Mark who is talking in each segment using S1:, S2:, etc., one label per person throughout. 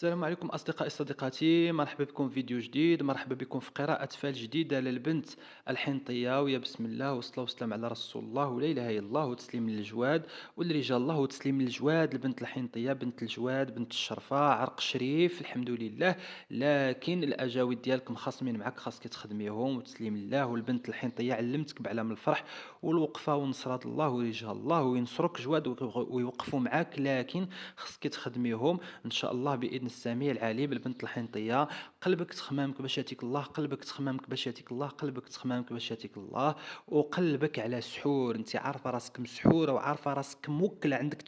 S1: السلام عليكم أصدقائي صديقاتي، مرحبا بكم في فيديو جديد. مرحبا بكم في قراءة فال جديدة للبنت الحنطية. ويا بسم الله والصلاة والسلام على رسول الله ولا إله إلا الله وتسليم للجواد والرجال الله وتسليم للجواد. البنت الحنطية بنت الجواد بنت الشرفاء عرق شريف الحمد لله. لكن الأجاويد ديالك مخاصمين معك، خاصك تخدميهم وتسليم لله. والبنت الحنطية علمتك بعلام الفرح والوقفة ونصرات الله ورجال الله وينصرك جواد ويوقفوا معك، لكن خاصك تخدميهم ان شاء الله باذن السميع العليم. البنت الحنطيه قلبك تخمامك باش ياتيك الله، قلبك تخمامك باش ياتيك الله، قلبك تخمامك باش ياتيك الله. وقلبك على سحور، انت عارفه راسك مسحوره وعارفه راسك موكله، عندك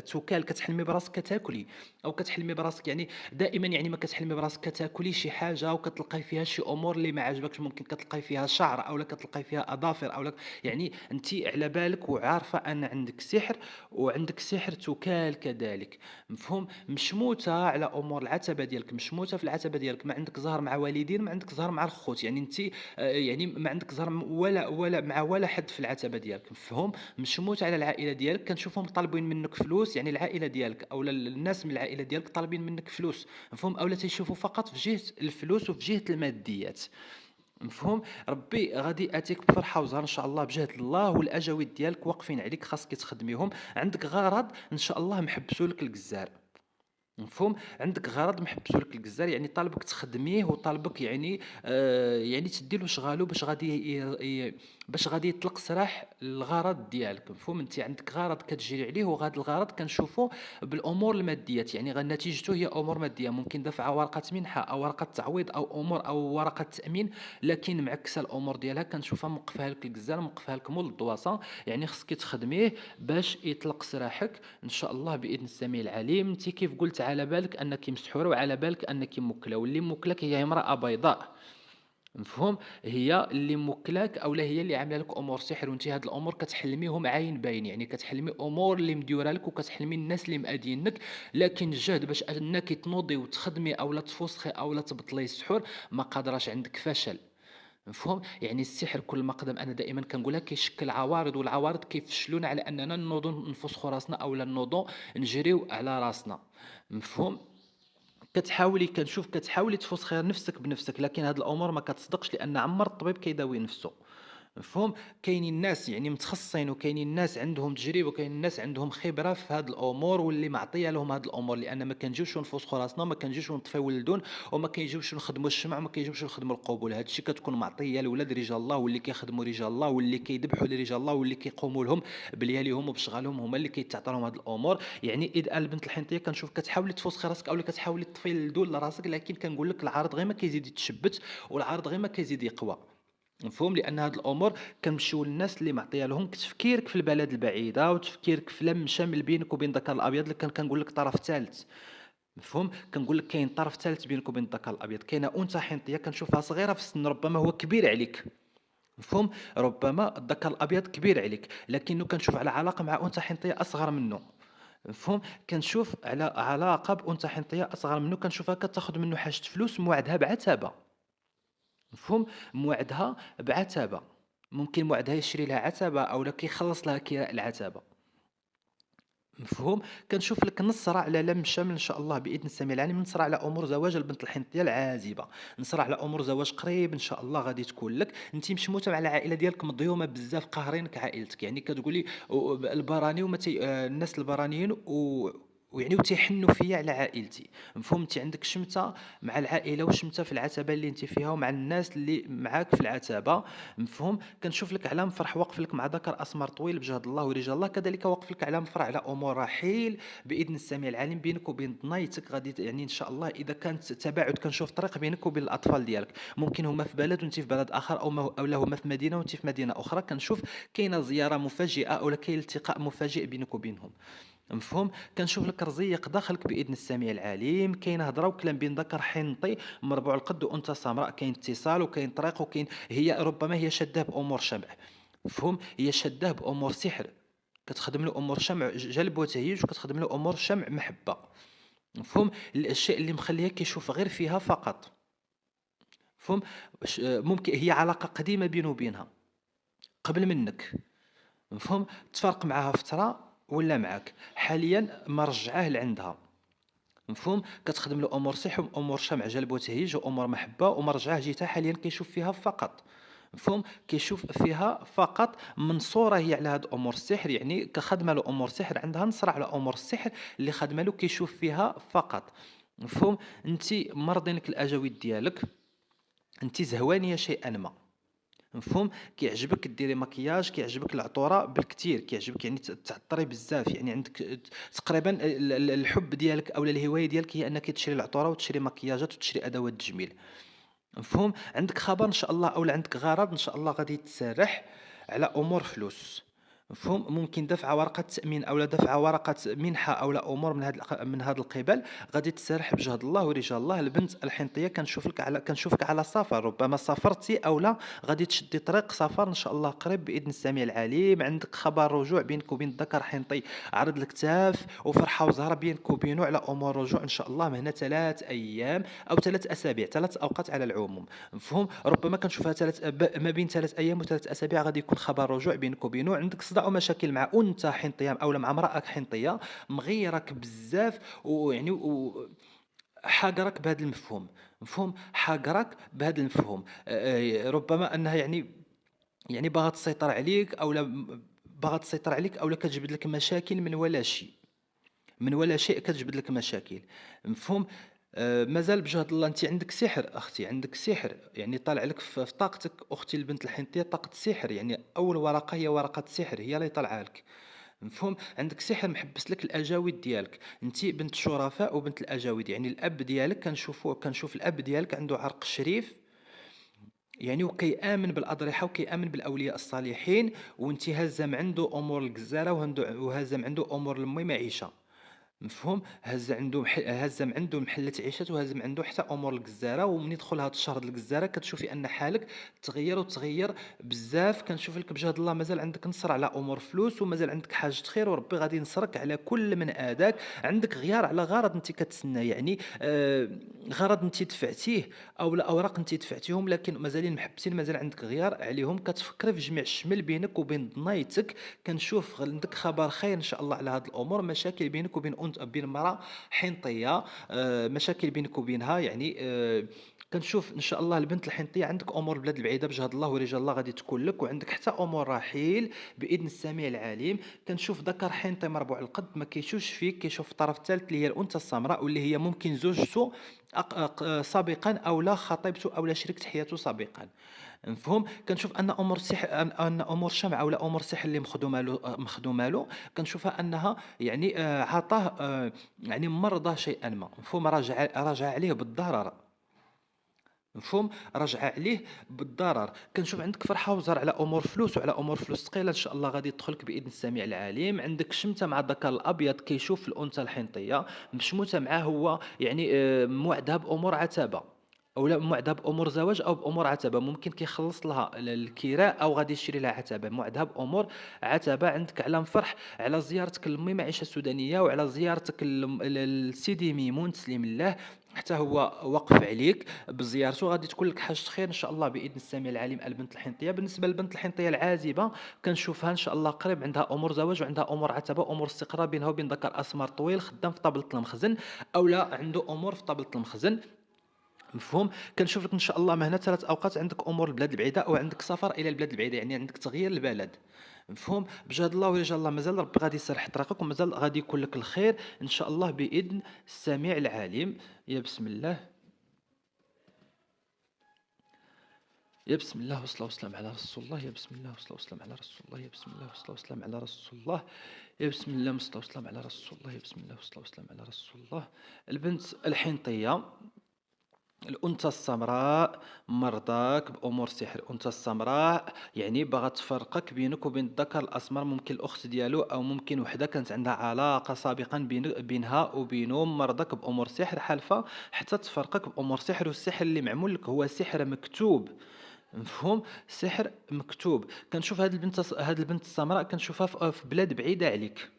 S1: توكال كتحلمي براسك كتاكلي، او كتحلمي براسك يعني دائما، يعني ما كتحلمي براسك كتاكلي شي حاجه وكتلقاي فيها شي امور اللي ما عجبكش، ممكن كتلقاي فيها شعر او لا كتلقاي فيها اظافر او لا، يعني انت على بالك وعارفه ان عندك سحر، وعندك سحر تكال كذلك. مفهوم؟ مشموته على امور العتبه ديالك، مشموته في العتبه ديالك، ما عندك زهر مع والدين، ما عندك زهر مع الخوت، يعني انت يعني ما عندك زهر ولا مع ولا حد في العتبه ديالك. مفهوم؟ مشموت على العائله ديالك، كنشوفهم طالبين منك فلوس، يعني العائله ديالك او الناس من العائله ديالك طالبين منك فلوس. مفهوم؟ او لا تيشوفوا فقط في جهه الفلوس وفي جهه الماديات. مفهوم؟ ربي غادي ياتيك بفرحه وزهر ان شاء الله بجهد الله، والاجاويد ديالك واقفين عليك، خاصك تخدميهم. عندك غرض ان شاء الله محبسوا لك الجزار. مفهوم؟ عندك غرض محبسوا لك الجزار، يعني طالبك تخدميه وطالبك يعني يعني تدي له شغالو باش غادي باش غادي يطلق سراح الغرض ديالك. مفهوم؟ انت عندك غرض كتجري عليه، وهذا الغرض كنشوفه بالامور الماديات، يعني نتيجته هي امور ماديه، ممكن دفع ورقه منحه او ورقه تعويض او امور او ورقه تامين، لكن معكسه الامور ديالها كنشوفها موقفها لك الجزار، موقفها لك مول الدواسه. يعني خصك تخدميه باش يطلق سراحك ان شاء الله باذن السميع العليم. انت كيف قلت على بالك انك مسحوره وعلى بالك انك موكله، واللي موكلك هي امراه بيضاء. مفهوم؟ هي اللي موكلاك او لا هي اللي عامله لك امور سحر، وانت هاد الامور كتحلميهم عين باين، يعني كتحلمي امور اللي مديوره لك وكتحلمي الناس اللي مأذينك. لكن الجهد باش انك تنوضي وتخدمي او لا تفسخي او لا تبطلي السحور ما قادراش، عندك فشل. مفهوم؟ يعني السحر كل ما قدم، انا دائما كنقولها كيشكل عوارض، والعوارض كيفشلونا على اننا نوضوا نفسخوا راسنا او لا نوضوا نجريو على راسنا. مفهوم؟ كتحاولي تفسخي نفسك بنفسك، لكن هاد الامور ما كتصدقش، لان عمر الطبيب كيداوي نفسه. مفهوم؟ كاينين الناس يعني متخصصين، وكاينين الناس عندهم تجربه، وكاينين الناس عندهم خبره في هاد الامور، واللي معطيه لهم هاد الامور، لان ما كنجيوش نفوسخوا راسنا، ما كنجيوش نطفيو ولدون، وما كيجيوش نخدموا الشمع، وما كيجيوش نخدموا القبول. هادشي كتكون معطيه لولاد رجال الله، واللي كيخدموا رجال الله، واللي كيذبحوا لرجال الله، واللي كيقوموا لهم بلياليهم وبشغالهم، هما اللي كيتعطى لهم هاد الامور. يعني اذا البنت الحنطيه كنشوف كتحاولي تفوسخي راسك اولا كتحاولي تطفي الدول لراسك، لكن كنقول لك العرض غير ما كيزيد يتشبت، والعرض غير ما كيزيد يقوى. مفهوم؟ لان هاد الامور كنمشيو للناس اللي معطيه لهم تفكيرك في البلد البعيده، وتفكيرك في لم شامل بينك وبين الذكر الابيض، اللي كنقول لك طرف ثالث. مفهوم؟ كنقول لك كاين طرف ثالث بينك وبين الذكر الابيض، كاينه انثى حنطيه كنشوفها صغيره في السن، ربما هو كبير عليك. مفهوم؟ ربما الذكر الابيض كبير عليك، لكنه كنشوف على علاقه مع انثى حنطيه اصغر منه. مفهوم؟ كنشوف على علاقه بانثى حنطيه اصغر منه، كنشوفها كتاخذ منه حاجه فلوس، موعدها بعتابه. مفهوم؟ موعدها بعتبة، ممكن موعدها يشري لها عتبة أولا كيخلّص لها كراء العتبة. مفهوم؟ كنشوف لك نصرة على لَم شمل إن شاء الله بإذن السميع العليم، نصرة على أمور زواج البنت الحنطية العازبة، نصرة على أمور زواج قريب إن شاء الله غادي تكون لك. أنتِ مشموتة مع العائلة ديالك مضيومة بزاف، قاهرينك عائلتك، يعني كتقولي البراني وما تي الناس البرانيين ويعني وتيحنّوا فيّا على عائلتي. مفهوم؟ أنتِ عندك شمتة مع العائلة وشمتة في العتبة اللي أنتِ فيها ومع الناس اللي معاك في العتبة. مفهوم؟ كنشوف لك علامة فرح واقف لك مع ذكر أسمر طويل بجهد الله ورجال الله، كذلك واقف لك علامة فرح على أمور رحيل بإذن السميع العليم بينك وبين ضنايتك، غادي يعني إن شاء الله إذا كانت تباعد كنشوف طريق بينك وبين الأطفال ديالك، ممكن هما في بلد وأنتِ في بلد آخر، أو لا هما في مدينة وأنتِ في مدينة أخرى، كنشوف كاينة زيارة مفاجئة أو لا كاين التقاء مفاجئ بينك وبينهم. مفهوم؟ كنشوف لك رزيق داخلك باذن السميع العليم، كاين هضره وكلام بين ذكر حنطي مربوع القد وانثى سمراء، كاين اتصال وكاين طريق وكاين، هي ربما هي شاده بامور شمع. مفهوم؟ هي شاده بامور سحر، كتخدم له امور شمع جلب وتهيج، وكتخدم له امور شمع محبه. مفهوم؟ الاشياء اللي مخليها كيشوف غير فيها فقط. مفهوم؟ ممكن هي علاقه قديمه بينه وبينها قبل منك. مفهوم؟ تفارق معاها فتره ولا معاك حاليا ما رجعاه لعندها. مفهوم، كتخدم له أمور صِحْ وأمور شمع جلب وتهييج وأمور محبة ومرجعه جهتها حاليًا كيشوف فيها فقط. مفهوم، كيشوف فيها فقط منصورة هي على هاد أمور السحر، يعني كخدمة لأمور السحر عندها نصرة على أمور السحر اللي خادمة له كيشوف فيها فقط. مفهوم، أنتِ مرضينِك الأجاويد ديالك، أنتِ زهوانية شيئًا ما. مفهوم، كيعجبك ديري مكياج، كيعجبك العطورة بالكتير، كيعجبك يعني تعطري بزاف، يعني عندك تقريبا الحب ديالك أو الهواية ديالك هي أنك تشري العطورة وتشري مكياجات وتشري أدوات تجميل. مفهوم، عندك خبر إن شاء الله أولا عندك غرض إن شاء الله غادي تسرّح على أمور فلوس. مفهوم، ممكن دفع ورقة تأمين أولا دفع ورقة منحة أولا أمور من هاد القبل، غادي تسرّح بجهد الله ورجال الله. البنت الحنطية كنشوفك على سفر، ربما سافرتِ أولا غادي تشدي طريق سفر إن شاء الله قريب بإذن السميع العليم. عندك خبر رجوع بينك وبين الذكر حنطي عرض الكتاف وفرحة وزهرة بينك وبينه على أمور رجوع إن شاء الله من هنا 3 أيام أو 3 أسابيع، 3 أوقات على العموم. مفهوم، ربما كنشوفها ما بين 3 أيام و3 أسابيع غادي يكون خبر رجوع بينك وبينه. عندك صداع ومشاكل مع أنثى حنطية أولا مع امرأة حنطية مغيرك بزاف، ويعني حاقرك بهذا المفهوم. مفهوم، حاقرك بهذا المفهوم. ربما أنها يعني باغا تسيطر عليك أولا باغا تسيطر عليك أولا كتجبد لك مشاكل من ولا شيء. من ولا شيء كتجبد لك مشاكل. مفهوم، مازال بجهد الله أنتِ عندِك سحر أختي، عندِك سحر، يعني طالع لك في طاقتِك أختي البنت الحنطية طاقة سحر، يعني أول ورقة هي ورقة سحر هي اللي طالعة لك. مفهوم، عندك سحر محبس لك الأجاويد ديالك، أنتِ بنت شرفاء وبنت الأجاويد، يعني الأب ديالك كنشوف الأب ديالك عنده عرق شريف، يعني وكيآمن بالأضرحة وكيآمن بالأولياء الصالحين، وأنتِ هازة من عنده أمور الجزارة وهازة من عنده أمور المعيشة. مفهوم، هازة من عنده محلة عيشات وهازة من عنده حتى أمور الجزارة، ومن يدخل هاد الشهر د الجزارة كتشوفي أن حالك تغيّر بزاف. كنشوف لك بجهد الله مازال عندك نصر على أمور فلوس ومازال عندك حاجة خير وربي غادي ينصرك على كل من آذاك. عندك غيار على غرض أنتِ كتسناه، يعني غرض أنتِ دفعتيه أولا أوراق أنتِ دفعتيهم لكن مازالين محبسين، مازال عندك غيار عليهم. كتفكري في جميع الشمل بينك وبين ضنايتك. كنشوف عندك خبر خير إن شاء الله على هاد الأمور. مشاكل بينك وبين بين امرأة حنطية، مشاكل بينك وبينها، يعني كنشوف إن شاء الله البنت الحنطية عندك أمور البلاد البعيدة بجهد الله ورجال الله غادي تكون لك، وعندك حتى أمور رحيل بإذن السميع العليم. كنشوف ذكر حنطي مربوع القد ما كيشوفش فيك، كيشوف الطرف الثالث اللي هي الأنثى السمراء واللي هي ممكن زوجته سابقا أو لا خطيبته أو لا شريكة حياته سابقا. مفهوم، كنشوف أن أمور السحر أن أمور الشمع أولا أمور السحر اللي مخدومة له كنشوفها أنها يعني عطاه يعني مرضاه شيئًا ما. مفهوم، راجع عليه بالضرر. مفهوم، راجعة عليه بالضرر. كنشوف عندك فرحة وزهر على أمور فلوس وعلى أمور فلوس ثقيلة إن شاء الله غادي تدخلك بإذن السميع العليم. عندك شمتة مع الذكر الأبيض كيشوف الأنثى الحنطية، مشموتة معاه هو يعني موعدها بأمور عتبة، أولا موعدها بأمور زواج أو بأمور عتبة، ممكن كيخلص لها الكراء أو غادي يشري لها عتبة، موعدها بأمور عتبة. عندك علامة فرح على زيارتك لأمي معيشة السودانية وعلى زيارتك لسيدي ميمون تسليم الله، حتى هو واقف عليك بزيارته. غادي تكون لك حاجة خير إن شاء الله بإذن السميع العليم البنت الحنطية. بالنسبة للبنت الحنطية العازبة كنشوفها إن شاء الله قريب عندها أمور زواج وعندها أمور عتبة، أمور استقرار بينها وبين ذكر أسمر طويل خدام في طابلة المخزن أولا عنده أمور في طابلة المخزن. مفهوم، كنشوف لك إن شاء الله مهنة 3 أوقات عندك أمور البلاد البعيدة أو عندك سفر إلى البلاد البعيدة، يعني عندك تغيير البلد. مفهوم، بجهد الله ورجال الله مازال ربي غادي يسرح طريقك ومازال غادي يكون لك الخير إن شاء الله بإذن السميع العليم. يا بسم الله، يا بسم الله والصلاة والسلام على رسول الله، يا بسم الله والصلاة والسلام على رسول الله، يا بسم الله والصلاة والسلام على رسول الله، يا بسم الله والصلاة والسلام على رسول الله، يا بسم الله والصلاة والسلام على رسول الله. البنت الحنطية الأنثى السمراء مرضاك بأمور سحر. الأنثى السمراء يعني باغا تفرقك بينك وبين الذكر الأسمر، ممكن الأخت ديالو أو ممكن وحدة كانت عندها علاقة سابقا بينها وبينه، مرضك بأمور سحر، حالفة حتى تفرقك بأمور سحر. والسحر اللي معمول لك هو سحر مكتوب. مفهوم، سحر مكتوب. كنشوف هاد البنت السمراء كنشوفها في بلاد بعيدة عليك.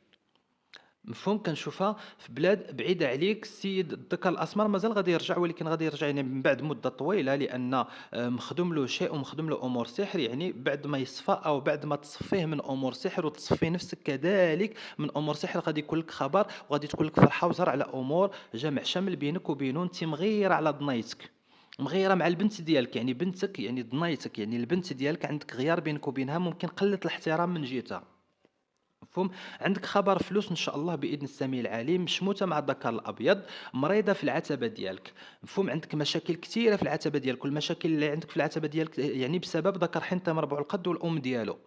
S1: مفهوم. كنشوفها في بلاد بعيدة عليك. السيد الذكر الأسمر مازال غادي يرجع، ولكن غادي يرجع يعني من بعد مدة طويلة، لأن مخدوم له شيء ومخدوم له أمور سحر. يعني بعد ما يصفى أو بعد ما تصفيه من أمور سحر وتصفي نفسك كذلك من أمور سحر، غادي يكون لك خبر وغادي تكون لك فرحة وزهر على أمور جمع شمل بينك وبينه. أنت مغيرة على ضنايتك، مغيرة مع البنت ديالك، يعني بنتك يعني ضنايتك، يعني البنت ديالك عندك غيار بينك وبينها، ممكن قلة الاحترام من جهتها. مفهوم. عندك خبر فلوس ان شاء الله باذن السميع العليم، مشموته مع الذكر الابيض، مريضه في العتبه ديالك. مفهوم. عندك مشاكل كثيره في العتبه ديالك، والمشاكل اللي عندك في العتبه ديالك يعني بسبب ذكر حنطه مربوع القد والام ديالو.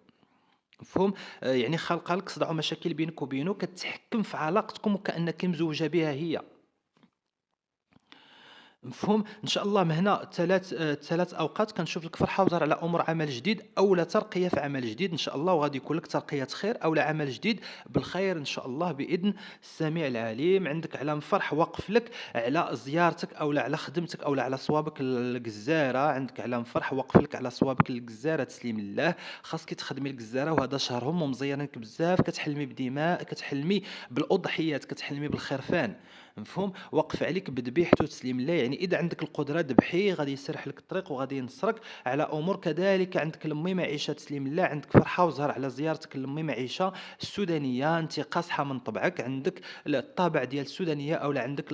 S1: مفهوم. يعني خالقه لك صداع ومشاكل بينك وبينه، كتحكم في علاقتكم وكانك مزوجه بها هي. مفهوم. إن شاء الله من هنا 3 أوقات كنشوف لك فرحة وزهر على أمور عمل جديد أولا ترقية في عمل جديد إن شاء الله، وغادي يكون لك ترقية خير أولا عمل جديد بالخير إن شاء الله بإذن السميع العليم. عندك علامة فرح واقف لك على زيارتك أولا على خدمتك أولا على صوابك الجزارة. عندك علامة فرح واقف لك على صوابك الجزارة تسليم الله. خاصك تخدمي الجزارة، وهذا شهرهم ومزيانينك بزاف. كتحلمي بدماء، كتحلمي بالأضحيات، كتحلمي بالخرفان. مفهوم. وقف عليك بذبيحته تسليم الله. يعني اذا عندك القدره ذبحيه، غادي يسرح لك الطريق وغادي ينصرك على امور. كذلك عندك لمي معيشه تسليم الله، عندك فرحه وزهر على زيارتك لمي معيشه السودانيه. انت قاصحه من طبعك، عندك الطابع ديال السودانيه، او عندك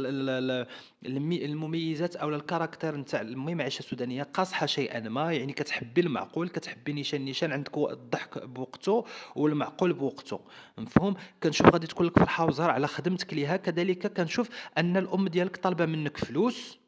S1: المميزات او الكاركتر نتاع لمي معيشه السودانيه قاصحه شيئا ما. يعني كتحبي المعقول، كتحبي نيشان عندك الضحك بوقته والمعقول بوقته. مفهوم. كنشوف غادي تكون لك فرحة وزهر على خدمتك ليها. كذلك كنشوف أن الأم ديالك طالبة منك فلوس.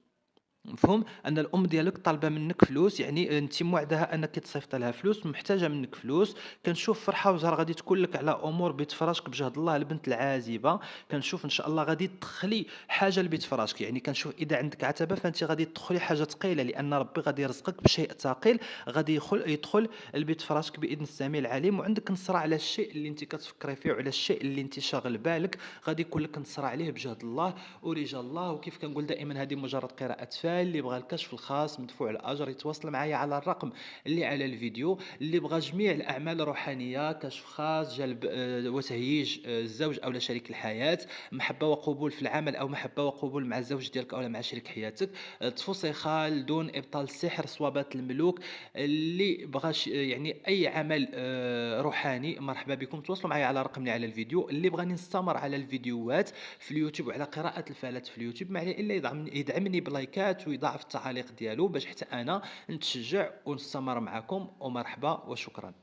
S1: مفهوم. أن الأم ديالك طالبة منك فلوس، يعني أنتِ موعداها أنك تصيفط لها فلوس، محتاجة منك فلوس. كنشوف فرحة وزهر غادي تكون لك على أمور بيت فراشك بجهد الله البنت العازبة. كنشوف إن شاء الله غادي تدخلي حاجة لبيت فراشك. يعني كنشوف إذا عندك عتبة فأنتِ غادي تدخلي حاجة ثقيلة، لأن ربي غادي يرزقك بشيء ثقيل غادي يدخل لبيت فراشك بإذن السميع العليم. وعندك نصرة على الشيء اللي أنتِ كتفكري فيه وعلى الشيء اللي أنتِ شاغل بالك، غادي يكون لك نصرة عليه بجهد الله ورجال الله. وكيف كنقول دائما هذه مجرد قراءة فال. اللي بغى الكشف الخاص مدفوع الأجر يتواصل معايا على الرقم اللي على الفيديو. اللي بغى جميع الأعمال الروحانية، كشف خاص، جلب وتهييج الزوج أو شريك الحياة، محبة وقبول في العمل أو محبة وقبول مع الزوج ديالك أو مع شريك حياتك، تفوسيخال دون إبطال السحر، صوابات الملوك. اللي بغى يعني أي عمل روحاني مرحبا بكم، تواصلوا معايا على الرقم اللي على الفيديو. اللي بغاني نستمر على الفيديوهات في اليوتيوب وعلى قراءة الفعالات في اليوتيوب، ما عليه إلا يدعمني بلايكات ويضاعف التعاليق ديالو باش حتى أنا نتشجع ونستمر معكم. ومرحبا وشكرا.